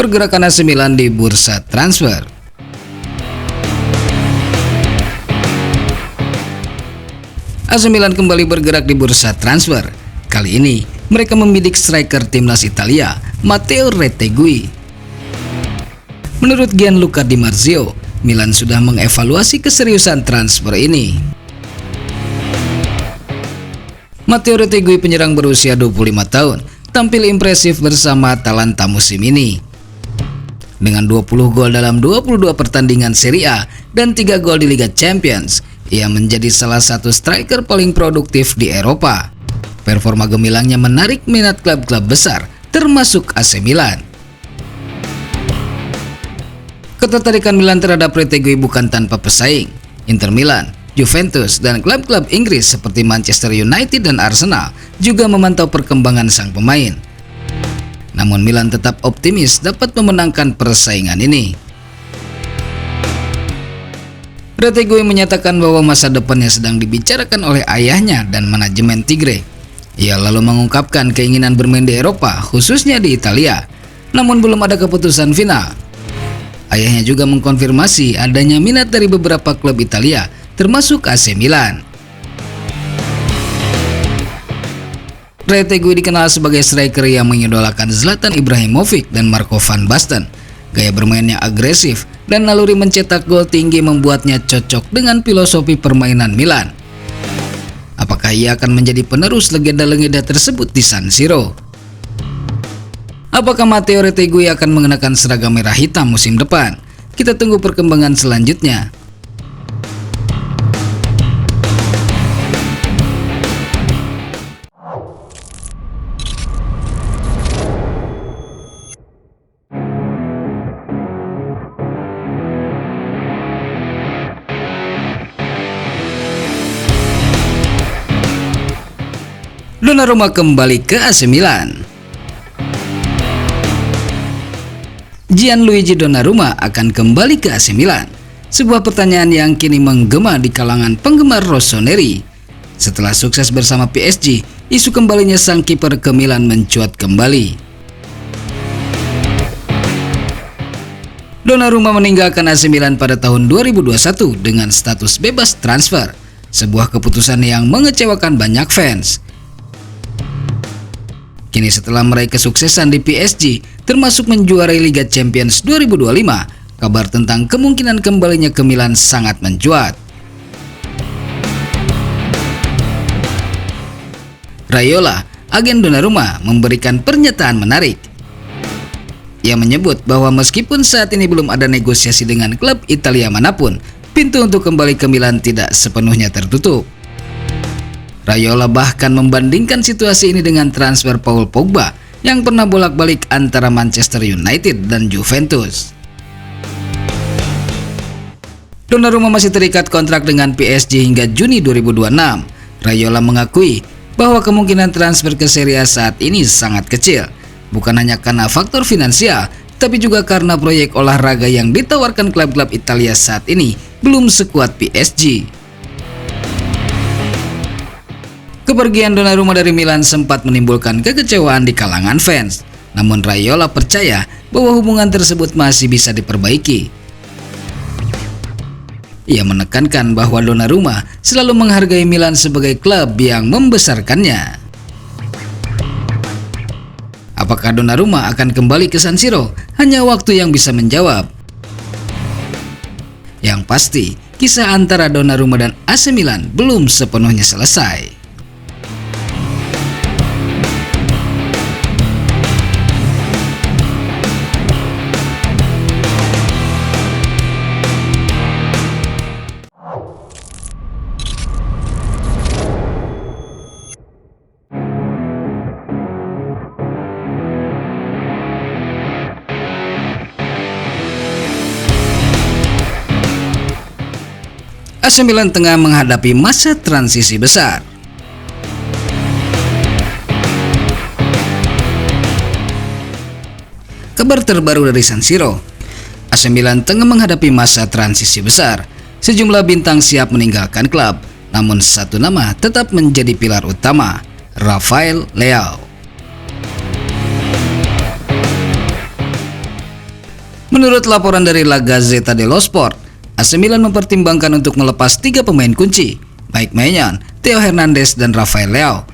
pergerakan AC Milan di bursa transfer. AC Milan kembali bergerak di bursa transfer. Kali ini, mereka membidik striker timnas Italia, Matteo Retegui. Menurut Gianluca Di Marzio, Milan sudah mengevaluasi keseriusan transfer ini. Matteo Retegui, penyerang berusia 25 tahun, tampil impresif bersama Atalanta musim ini. Dengan 20 gol dalam 22 pertandingan Serie A dan 3 gol di Liga Champions, ia menjadi salah satu striker paling produktif di Eropa. Performa gemilangnya menarik minat klub-klub besar, termasuk AC Milan. Ketertarikan Milan terhadap Retegui bukan tanpa pesaing. Inter Milan, Juventus, dan klub-klub Inggris seperti Manchester United dan Arsenal juga memantau perkembangan sang pemain. Namun Milan tetap optimis dapat memenangkan persaingan ini. Retegui menyatakan bahwa masa depannya sedang dibicarakan oleh ayahnya dan manajemen Tigre. Ia lalu mengungkapkan keinginan bermain di Eropa, khususnya di Italia, namun belum ada keputusan final. Ayahnya juga mengkonfirmasi adanya minat dari beberapa klub Italia, termasuk AC Milan. Retegui dikenal sebagai striker yang mengidolakan Zlatan Ibrahimovic dan Marco van Basten. Gaya bermainnya agresif dan naluri mencetak gol tinggi membuatnya cocok dengan filosofi permainan Milan. Apakah ia akan menjadi penerus legenda-legenda tersebut di San Siro? Apakah Matteo Retegui akan mengenakan seragam merah hitam musim depan? Kita tunggu perkembangan selanjutnya. Donnarumma kembali ke AC Milan. Gianluigi Donnarumma akan kembali ke AC Milan. Sebuah pertanyaan yang kini menggema di kalangan penggemar rossoneri. Setelah sukses bersama PSG, isu kembalinya sang kiper ke Milan mencuat kembali. Donnarumma meninggalkan AC Milan pada tahun 2021 dengan status bebas transfer. Sebuah keputusan yang mengecewakan banyak fans. Kini setelah meraih kesuksesan di PSG, termasuk menjuarai Liga Champions 2025, kabar tentang kemungkinan kembalinya ke Milan sangat mencuat. Raiola, agen Donnarumma, memberikan pernyataan menarik. Ia menyebut bahwa meskipun saat ini belum ada negosiasi dengan klub Italia manapun, pintu untuk kembali ke Milan tidak sepenuhnya tertutup. Raiola bahkan membandingkan situasi ini dengan transfer Paul Pogba yang pernah bolak-balik antara Manchester United dan Juventus. Donnarumma masih terikat kontrak dengan PSG hingga Juni 2026. Raiola mengakui bahwa kemungkinan transfer ke Serie A saat ini sangat kecil, bukan hanya karena faktor finansial, tapi juga karena proyek olahraga yang ditawarkan klub-klub Italia saat ini belum sekuat PSG. Kepergian Donnarumma dari Milan sempat menimbulkan kekecewaan di kalangan fans. Namun Raiola percaya bahwa hubungan tersebut masih bisa diperbaiki. Ia menekankan bahwa Donnarumma selalu menghargai Milan sebagai klub yang membesarkannya. Apakah Donnarumma akan kembali ke San Siro? Hanya waktu yang bisa menjawab. Yang pasti, kisah antara Donnarumma dan AC Milan belum sepenuhnya selesai. AC Milan tengah menghadapi masa transisi besar. Kabar terbaru dari San Siro, AC Milan tengah menghadapi masa transisi besar. Sejumlah bintang siap meninggalkan klub, namun satu nama tetap menjadi pilar utama, Rafael Leao. Menurut laporan dari La Gazzetta dello Sport, AC Milan mempertimbangkan untuk melepas 3 pemain kunci, baik Maignan, Theo Hernandez, dan Rafael Leao.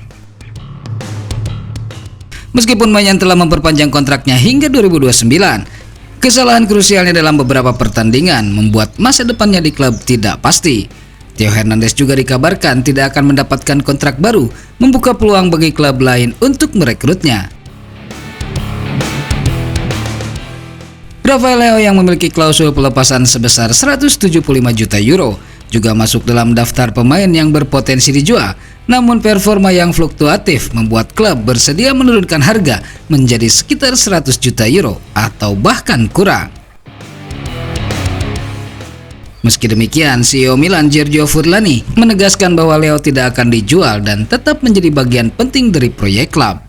Meskipun Maignan telah memperpanjang kontraknya hingga 2029, kesalahan krusialnya dalam beberapa pertandingan membuat masa depannya di klub tidak pasti. Theo Hernandez juga dikabarkan tidak akan mendapatkan kontrak baru, membuka peluang bagi klub lain untuk merekrutnya. Rafael Leao yang memiliki klausul pelepasan sebesar 175 juta euro juga masuk dalam daftar pemain yang berpotensi dijual, namun performa yang fluktuatif membuat klub bersedia menurunkan harga menjadi sekitar 100 juta euro atau bahkan kurang. Meski demikian, CEO Milan Giorgio Furlani menegaskan bahwa Leo tidak akan dijual dan tetap menjadi bagian penting dari proyek klub.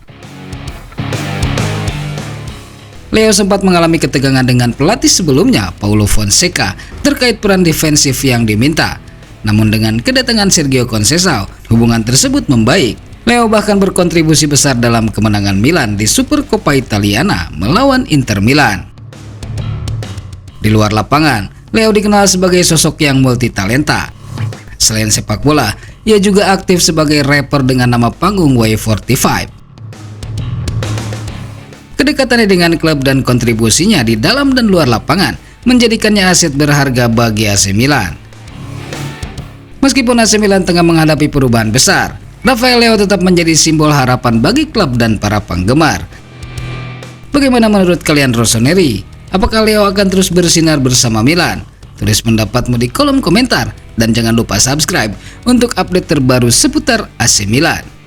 Leo sempat mengalami ketegangan dengan pelatih sebelumnya, Paulo Fonseca, terkait peran defensif yang diminta. Namun dengan kedatangan Sergio Conceição, hubungan tersebut membaik. Leo bahkan berkontribusi besar dalam kemenangan Milan di Supercoppa Italiana melawan Inter Milan. Di luar lapangan, Leo dikenal sebagai sosok yang multitalenta. Selain sepak bola, ia juga aktif sebagai rapper dengan nama panggung Y45. Kedekatannya dengan klub dan kontribusinya di dalam dan luar lapangan menjadikannya aset berharga bagi AC Milan. Meskipun AC Milan tengah menghadapi perubahan besar, Rafael Leao tetap menjadi simbol harapan bagi klub dan para penggemar. Bagaimana menurut kalian Rossoneri? Apakah Leo akan terus bersinar bersama Milan? Tulis pendapatmu di kolom komentar dan jangan lupa subscribe untuk update terbaru seputar AC Milan.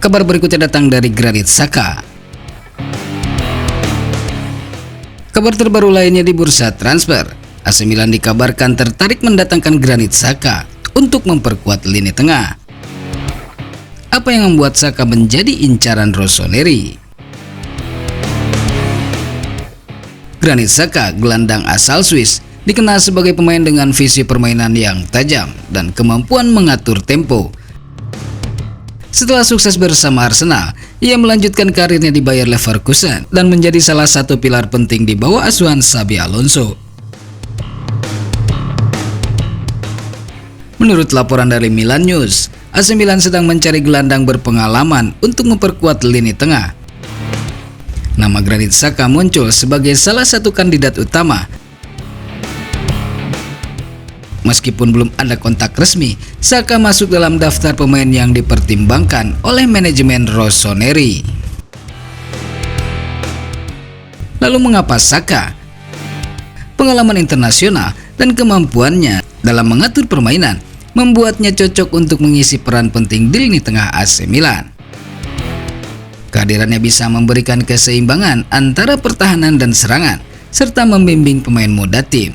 Kabar berikutnya datang dari Granit Xhaka. Kabar terbaru lainnya di bursa transfer, AC Milan dikabarkan tertarik mendatangkan Granit Xhaka untuk memperkuat lini tengah. Apa yang membuat Xhaka menjadi incaran Rossoneri? Granit Xhaka, gelandang asal Swiss, dikenal sebagai pemain dengan visi permainan yang tajam dan kemampuan mengatur tempo. Setelah sukses bersama Arsenal, ia melanjutkan karirnya di Bayer Leverkusen dan menjadi salah satu pilar penting di bawah asuhan Xabi Alonso. Menurut laporan dari Milan News, AC Milan sedang mencari gelandang berpengalaman untuk memperkuat lini tengah. Nama Granit Xhaka muncul sebagai salah satu kandidat utama. Meskipun belum ada kontak resmi, Xhaka masuk dalam daftar pemain yang dipertimbangkan oleh manajemen Rossoneri. Lalu mengapa Xhaka? Pengalaman internasional dan kemampuannya dalam mengatur permainan membuatnya cocok untuk mengisi peran penting di lini tengah AC Milan. Kehadirannya bisa memberikan keseimbangan antara pertahanan dan serangan, serta membimbing pemain muda tim.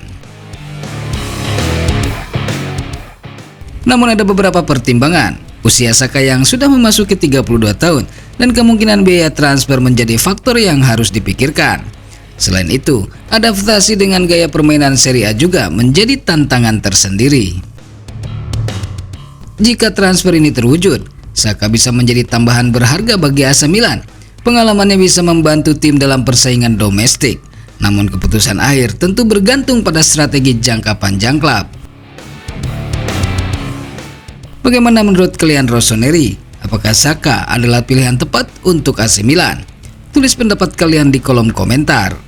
Namun ada beberapa pertimbangan. Usia Xhaka yang sudah memasuki 32 tahun dan kemungkinan biaya transfer menjadi faktor yang harus dipikirkan. Selain itu, adaptasi dengan gaya permainan Serie A juga menjadi tantangan tersendiri. Jika transfer ini terwujud, Xhaka bisa menjadi tambahan berharga bagi AC Milan. Pengalamannya bisa membantu tim dalam persaingan domestik. Namun keputusan akhir tentu bergantung pada strategi jangka panjang klub. Bagaimana menurut kalian Rossoneri? Apakah Xhaka adalah pilihan tepat untuk AC Milan? Tulis pendapat kalian di kolom komentar.